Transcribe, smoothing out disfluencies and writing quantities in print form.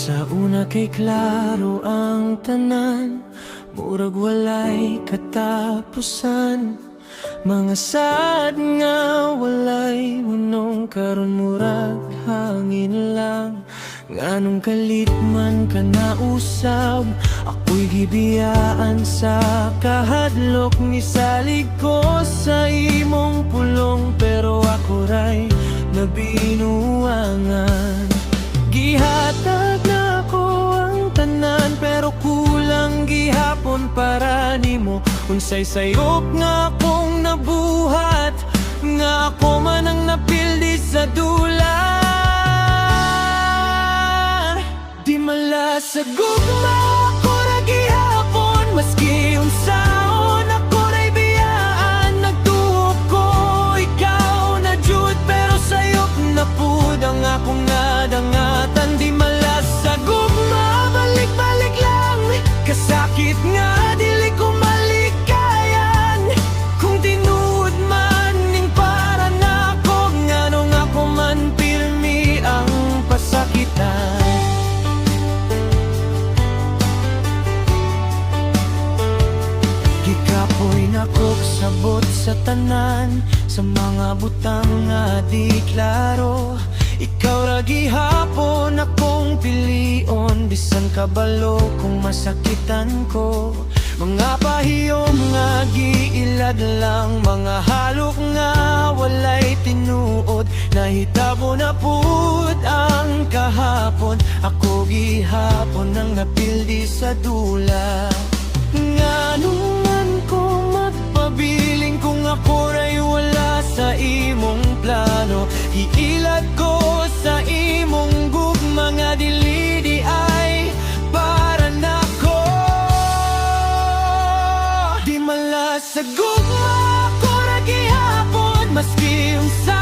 Sa una kay klaro ang tanan, murag walay katapusan. Mga sad nga walay unong karon murag hangin lang. Nganong kalit man ka nausab, ako'y gibiyaan sa kahadlok. Nisalig ko sa imong pulong, pero ako ray nabinuangan. Gihatag na ako ang tanan, pero kulang gihapon para nimo. Unsay sayop nga akong nabuhat, nga ako man ang napildi sa dulan. Di malasag gugma ako ra gihapon, maski unsaon ako ray biyaan. Nagtuo ko ikaw na jud, pero sayop na pud ang akong nadangatan. Di malasag gugma, balik-balik lang, kasakit nga dili ko malikayan. Kung tinuod man ning para nako, nganong ako man pirmi ang pasakitan. Gikapoy nakok sabot sa tanan, sa mga butang nga di klaro. Ikaw ra gihapon akong pilion, bisan kabalo kung masakitan ko. Mga pahiyom nga giilad lang, mga halok nga walay tinuod. Nahitabo na pud ang kahapon, ako gihapon ang napildi sa dula. Nganong man ko magpabiling kung ako ray wala sa imong plano. Iilad ko sa imong gugma nga dili di ay para nako. Di malasag gugma ako ra gihapon, maski unsa